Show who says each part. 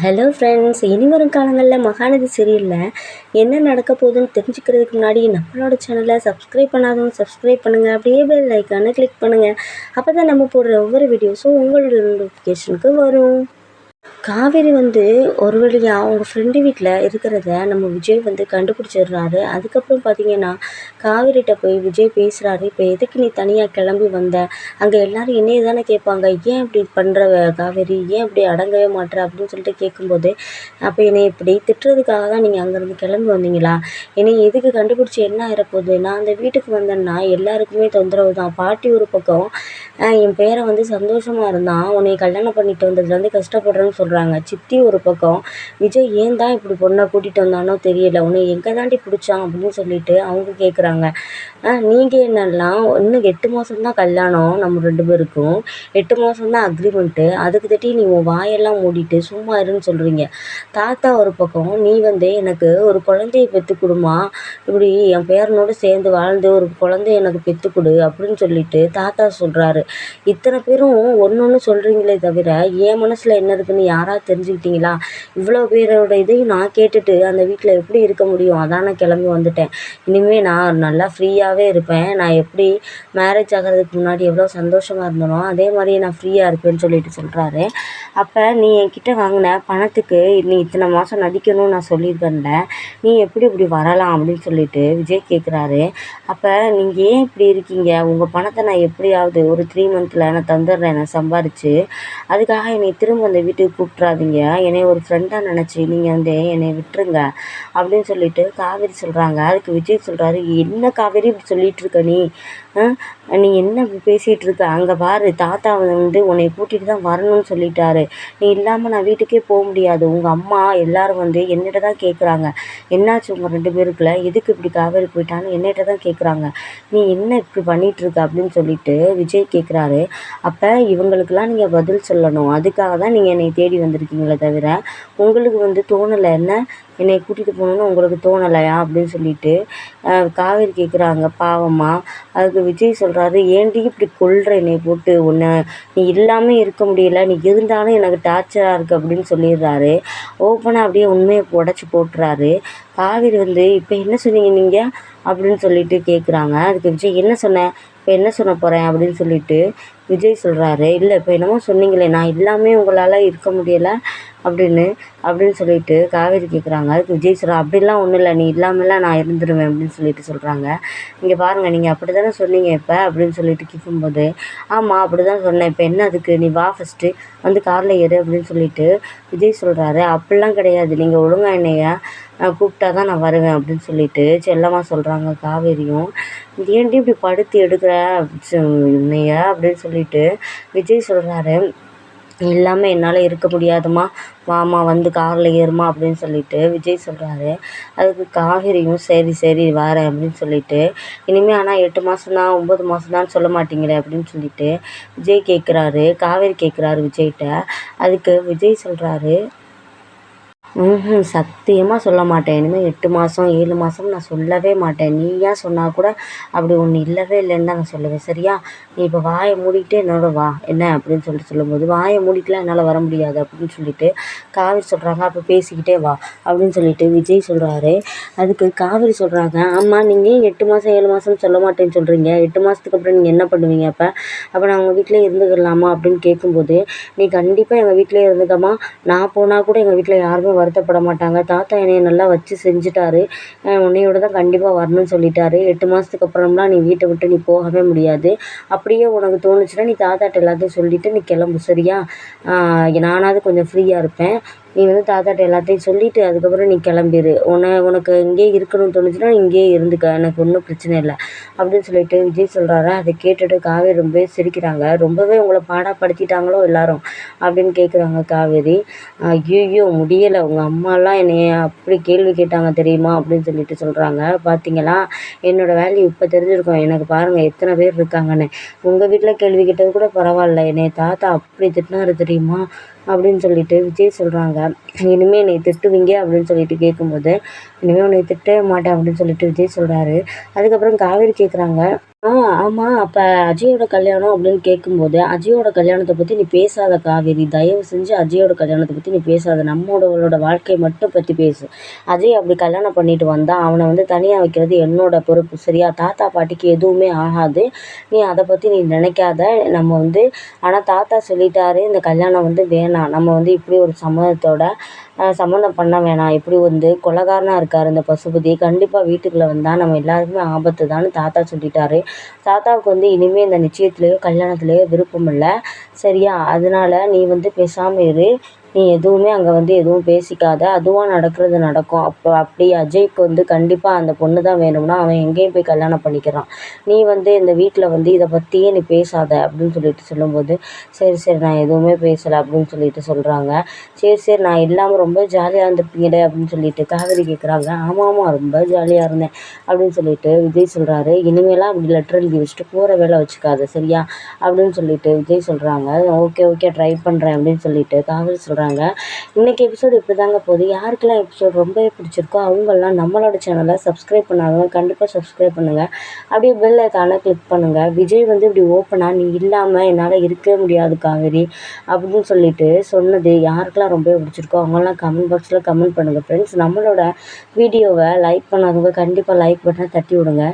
Speaker 1: Hello friends, இனி வரும் காலங்களில் மகாநதி சீரியலில் என்ன நடக்க போகுதுன்னு தெரிஞ்சுக்கிறதுக்கு முன்னாடி நம்மளோட சேனலை சப்ஸ்கிரைப் பண்ணாதவங்க சப்ஸ்கிரைப் பண்ணுங்கள். அப்படியே பெல் ஐக்கானை கிளிக் பண்ணுங்கள். அப்போ தான் நம்ம போடுற ஒவ்வொரு வீடியோஸும் உங்களோட நோட்டிஃபிகேஷனுக்கு வரும். காவேரி ஒரு வழியாக அவங்க ஃப்ரெண்டு வீட்டில் இருக்கிறத நம்ம விஜய் கண்டுபிடிச்சிடுறாரு. அதுக்கப்புறம் பார்த்தீங்கன்னா காவேரிகிட்ட போய் விஜய் பேசுகிறாரு. இப்போ எதுக்கு நீ தனியாக கிளம்பி வந்த? அங்கே எல்லோரும் என்னைய தானே கேட்பாங்க, ஏன் இப்படி பண்ணுற காவேரி, ஏன் இப்படி அடங்கவே மாட்டுற அப்படின்னு சொல்லிட்டு கேட்கும்போது, அப்போ என்னை இப்படி திட்டுறதுக்காக தான் நீங்கள் அங்கேருந்து கிளம்பி வந்தீங்களா? என்னை எதுக்கு கண்டுபிடிச்சி என்ன ஆயிடப்போகுது? நான் அந்த வீட்டுக்கு வந்தேன்னா எல்லாருக்குமே தொந்தரவு தான். பாட்டி ஒரு பக்கம் என் பேரை சந்தோஷமாக இருந்தான், உன்னை கல்யாணம் பண்ணிட்டு வந்ததுலேருந்து கஷ்டப்படுறேன்னு சொல்கிறாங்க. சித்தி ஒரு பக்கம் விஜய் ஏன் தான் இப்படி பொண்ணை கூட்டிகிட்டு வந்தானோ தெரியல, உன்னை எங்கே தாண்டி பிடிச்சான் அப்படின்னு சொல்லிட்டு அவங்க கேட்குறாங்க. நீங்கள் என்னெல்லாம் இன்னும் 8 மாதம் தான் கல்யாணம், நம்ம 2 பேருக்கும் 8 மாதம் தான் அக்ரிமெண்ட்டு, அதுக்கு தட்டி நீ உன் வாயெல்லாம் மூடிட்டு சும்மா இருன்னு சொல்கிறீங்க. தாத்தா ஒரு பக்கம் நீ எனக்கு ஒரு குழந்தைய பெற்று கொடுமா, இப்படி என் பேரனோடு சேர்ந்து வாழ்ந்து ஒரு குழந்தைய எனக்கு பெற்று கொடு அப்படின்னு சொல்லிட்டு தாத்தா சொல்கிறாரு. இத்தனை பேரும் ஒன்று சொல்கிறீங்களே தவிர என் மனசில் என்ன இருக்குன்னு யாராவது தெரிஞ்சுக்கிட்டீங்களா? இவ்வளோ பேரோட இதையும் நான் கேட்டுட்டு அந்த வீட்டில் எப்படி இருக்க முடியும்? அதான் நான் கிளம்பி வந்துட்டேன். இனிமேல் நான் நல்லா ஃப்ரீயாகவே இருப்பேன். நான் எப்படி மேரேஜ் ஆகிறதுக்கு முன்னாடி எவ்வளோ சந்தோஷமாக இருந்தனோ அதே மாதிரியே நான் ஃப்ரீயாக இருப்பேன்னு சொல்லிட்டு சொல்கிறாரு. அப்போ நீ என்கிட்ட வாங்கின பணத்துக்கு நீ இத்தனை மாதம் நடிக்கணும்னு நான் சொல்லியிருக்கேன்ல, நீ எப்படி இப்படி வரலாம் அப்படின்னு சொல்லிட்டு விஜய் கேட்குறாரு. அப்போ நீங்கள் ஏன் இப்படி இருக்கீங்க? உங்கள் பணத்தை நான் எப்படியாவது ஒரு 3 மந்த்தில் நான் தந்துடுறேன், நான் சம்பாரித்து. அதுக்காக என்னை திரும்ப அந்த வீட்டுக்கு கூப்பிட்றாதீங்க. என்னை ஒரு ஃப்ரெண்டாக நினச்சி நீங்கள் என்னை விட்டுருங்க அப்படின்னு சொல்லிட்டு காவேரி சொல்கிறாங்க. அதுக்கு விஜய் சொல்கிறாரு, என்ன காவேரி இப்படி சொல்லிகிட்டு இருக்க நீ? நீ என்ன பேசிகிட்டு இருக்க? அங்கே பாரு, தாத்தா உன்னை கூட்டிகிட்டு தான் வரணும்னு சொல்லிட்டாரு. நீ இல்லாமல் நான் வீட்டுக்கே போக முடியாது. உங்கள் அம்மா எல்லோரும் என்னிட்ட தான் கேட்குறாங்க, என்னாச்சு உங்கள் 2 பேருக்குள்ள, எதுக்கு இப்படி காவேரி போயிட்டான்னு என்னிட்ட தான் கேட்குறாங்க. நீ என்ன இப்படி பண்ணிகிட்ருக்க அப்படின்னு சொல்லிட்டு விஜய் கேட்குறாரு. அப்போ இவங்களுக்கெல்லாம் நீங்கள் பதில் சொல்லணும். அதுக்காக தான் நீங்கள் என்னை தேடி வந்திருக்கீங்களே தவிர உங்களுக்கு தோணலை என்ன, என்னை கூட்டிகிட்டு போகணுன்னு உங்களுக்கு தோணலையா அப்படின்னு சொல்லிட்டு காவேரி கேட்குறாங்க பாவம்மா. அதுக்கு விஜய் சொல்கிறாரு, ஏன்டி இப்படி கொல்ற என்னை போட்டு? நீ இல்லாமல் இருக்க முடியல, நீ இருந்தாலும் எனக்கு டார்ச்சராக இருக்குது அப்படின்னு சொல்லிடுறாரு. ஓப்பனாக அப்படியே உண்மையை உடச்சி போட்டுறாரு. காவேரி இப்போ என்ன சொன்னீங்க நீங்கள் அப்படின்னு சொல்லிட்டு கேட்குறாங்க. அதுக்கு விஜய் என்ன சொன்னேன், இப்போ என்ன சொல்ல போகிறேன் அப்படின்னு சொல்லிட்டு விஜய் சொல்கிறாரு. இல்லை, இப்போ என்னமோ சொன்னீங்களே, நான் இல்லாமல் உங்களால் இருக்க முடியலை அப்படின்னு சொல்லிட்டு காவேரி கேட்குறாங்க. அதுக்கு விஜய் சொல்கிறா, அப்படிலாம் ஒன்றும் இல்லை, நீ இல்லாமலாம் நான் இருந்துருவேன் அப்படின்னு சொல்லிட்டு சொல்கிறாங்க. இங்கே பாருங்கள், நீங்கள் அப்படி தானே சொன்னீங்க இப்போ அப்படின்னு சொல்லிட்டு கேட்கும்போது, ஆமாம் அப்படி தான் சொன்னேன், இப்போ என்ன அதுக்கு, நீ வா ஃபஸ்ட்டு காரில் ஏறு அப்படின்னு சொல்லிட்டு விஜய் சொல்கிறாரு. அப்படிலாம் கிடையாது, நீங்கள் ஒழுங்காக என்னைய கூப்பிட்டா தான் நான் வருவேன் அப்படின்னு சொல்லிட்டு செல்லமாக சொல்கிறாங்க காவேரியும். ஏன்டி இப்படி படுத்து எடுக்கிற என்னைய அப்படின்னு சொல்லிட்டு விஜய் சொல்கிறாரு. இல்லாமல் என்னால் இருக்க முடியாதும்மா, வாம்மா காரில் ஏறுமா அப்படின்னு சொல்லிட்டு விஜய் சொல்கிறாரு. அதுக்கு காவேரியும் சரி சரி வரேன் அப்படின்னு சொல்லிட்டு, இனிமேல் ஆனால் 8 மாதம் தான் 9 மாதம் தான் சொல்ல மாட்டீங்களே அப்படின்னு சொல்லிட்டு விஜய் கேட்குறாரு. காவேரி கேட்குறாரு விஜய்கிட்ட. அதுக்கு விஜய் சொல்கிறாரு, சத்தியமாக சொல்ல மாட்டேன். இனிமேல் 8 மாதம் 7 மாதம் நான் சொல்லவே மாட்டேன். நீயா சொன்னால் கூட அப்படி ஒன்று இல்லவே இல்லைன்னு தான் நான் சொல்லுவேன், சரியா? நீ இப்போ வாயை மூடிட்டு என்னோட வா என்ன அப்படின்னு சொல்லும்போது, வாயை மூடிட்டுலாம் என்னால் வர முடியாது அப்படின்னு சொல்லிட்டு காவேரி சொல்கிறாங்க. அப்போ பேசிக்கிட்டே வா அப்படின்னு சொல்லிட்டு விஜய் சொல்கிறாரு. அதுக்கு காவேரி சொல்கிறாங்க, ஆமாம் நீங்கள் 8 மாதம் 7 மாதம் சொல்ல மாட்டேன்னு சொல்கிறீங்க, 8 மாதத்துக்கு அப்புறம் நீங்கள் என்ன பண்ணுவீங்க? அப்போ நான் உங்கள் வீட்டிலே இருந்துக்கலாமா அப்படின்னு கேட்கும்போது, நீ கண்டிப்பாக எங்கள் வீட்டிலே இருந்துக்கம்மா, நான் போனால் கூட எங்கள் வீட்டில் யாருமே வருத்தப்பட மாட்டாங்க. தாத்தா என்னைய நல்லா வச்சு செஞ்சுட்டாரு, உன்னையோட தான் கண்டிப்பாக வரணும்னு சொல்லிட்டாரு. 8 மாதத்துக்கு அப்புறம்லாம் நீ வீட்டை விட்டு நீ போகவே முடியாது. அப்படியே உனக்கு தோணுச்சுன்னா நீ தாத்தாட்ட எல்லாத்தையும் சொல்லிவிட்டு நீ கிளம்பு, சரியா? நானாவது கொஞ்சம் ஃப்ரீயாக இருப்பேன். நீ தாத்தாட்ட எல்லாத்தையும் சொல்லிவிட்டு அதுக்கப்புறம் நீ கிளம்பிடு. உனக்கு இங்கேயே இருக்கணும்னு தோணுச்சுன்னா இங்கேயே இருந்துக்க, எனக்கு ஒன்றும் பிரச்சனை இல்லை அப்படின்னு சொல்லிட்டு விஜய் சொல்கிறாரு. அதை கேட்டுட்டு காவேரி ரொம்பவே சிரிக்கிறாங்க. ரொம்பவே உங்களை பாடாப்படுத்திட்டாங்களோ எல்லாரும் அப்படின்னு கேட்குறாங்க காவேரி. ஐயோ முடியலை, உங்கள் அம்மாலாம் என்னைய அப்படி கேள்வி கேட்டாங்க தெரியுமா அப்படின்னு சொல்லிட்டு சொல்கிறாங்க. பார்த்தீங்களா, என்னோடய வேல்யூ இப்போ தெரிஞ்சிருக்கும், எனக்கு பாருங்கள் எத்தனை பேர் இருக்காங்கன்னு. உங்கள் வீட்டில் கேள்வி கேட்டது கூட பரவாயில்ல, என்னை தாத்தா அப்படி திட்டினாரு தெரியுமா அப்படின்னு சொல்லிட்டு விஜய் சொல்கிறாங்க. இனிமேல் என்னை திட்டுவீங்க அப்படின்னு சொல்லிட்டு கேட்கும்போது, இனிமேல் உன்னை திட்டவே மாட்டேன் அப்படின்னு சொல்லிட்டு விஜய் சொல்கிறாரு. அதுக்கப்புறம் காவேரி கேட்குறாங்க, ஆ ஆமா. அப்ப அஜயோட கல்யாணம் அப்படின்னு கேட்கும்போது, அஜயோட கல்யாணத்த பத்தி நீ பேசாத காவேரி. தயவு செஞ்சு அஜயோட கல்யாணத்த பத்தி நீ பேசாத. நம்மளோட வாழ்க்கைய மட்டும் பத்தி பேசு. அஜய் அப்படி கல்யாணம் பண்ணிட்டு வந்தா, அவன வந்து தனியா வைக்கிறது என்னோட பொறுப்பு. சரியா? தாத்தா, பாட்டிக்கு எதுவுமே ஆகாது. நீ அத பத்தி நீ நினைக்காத. நம்ம வந்து ஆனா தாத்தா சொல்லிட்டாரு, இந்த கல்யாணம் வந்து வேணாம். நம்ம வந்து இப்படி ஒரு சம்மதத்தோட சம்மந்தம் பண்ண வேணாம். இப்படி வந்து கொலைகாரனா இருக்காரு இந்த பசுபதி. கண்டிப்பா வீட்டுக்குள்ள வந்தா நம்ம எல்லாருக்குமே ஆபத்து தான்னு தாத்தா சொல்லிட்டாரு. தாத்தாவுக்கு வந்து இனிமே இந்த நிச்சயத்திலயோ, கல்யாணத்திலயோ விருப்பம் இல்ல. சரியா? அதனால நீ வந்து பேசாம இரு. நீ எதுவுமே அங்க வந்து எதுவும் பேசிக்காத. அதுவா நடக்கிறது நடக்கும். அப்படி அஜய்க்கு வந்து கண்டிப்பா அந்த பொண்ணு தான் வேணும்னா, அவன் எங்கேயும் போய் கல்யாணம் பண்ணிக்கிறான். நீ வந்து இந்த வீட்ல வந்து இத பத்தியே நீ பேசாத அப்படின்னு சொல்லிட்டு சொல்லும்போது, சரி, சரி நான் எதுவுமே பேசல அப்படின்னு சொல்லிட்டு சொல்றாங்க. சரி, சரி நான் இல்லாம ரொம்ப ஜாலியா இருந்திருப்பீங்களே அப்படின்னு சொல்லிட்டு காவேரி கேட்குறாங்க. ஆமாமா ரொம்ப ஜாலியா இருந்தேன் அப்படின்னு சொல்லிட்டு விஜய் சொல்றாரு. இனிமேலாம் அப்படி லெட்டர் எழுதி வச்சுட்டு போற வேலை வச்சுக்காத சரியா? அப்படின்னு சொல்லிட்டு விஜய் சொல்றாங்க. ஓகே, ஓகே ட்ரை பண்றேன் அப்படின்னு சொல்லிட்டு காவேரி சொல்றாங்க. இன்னைக்கு எபிசோடு இப்படிதாங்க போகுது. யாருக்கெல்லாம் எபிசோட் ரொம்பவே பிடிச்சிருக்கோ அவங்கெல்லாம் நம்மளோட சேனலை சப்ஸ்கிரைப் பண்ணாதவங்க கண்டிப்பாக சப்ஸ்கிரைப் பண்ணுங்க. அப்படியே பெல் ஐக்கானை கிளிக் பண்ணுங்க. விஜய் வந்து இப்படி ஓப்பனா நீ இல்லாம என்னால இருக்கவே முடியாது காவேரி அப்படின்னு சொல்லிட்டு சொன்னது யாருக்கெல்லாம் ரொம்பவே பிடிச்சிருக்கோ அவங்கெல்லாம் கமெண்ட் பாக்ஸில் கமெண்ட் பண்ணுங்க ஃப்ரெண்ட்ஸ். நம்மளோட வீடியோவை லைக் பண்ணாதவங்க கண்டிப்பாக லைக் பட்டனை தட்டி விடுங்க.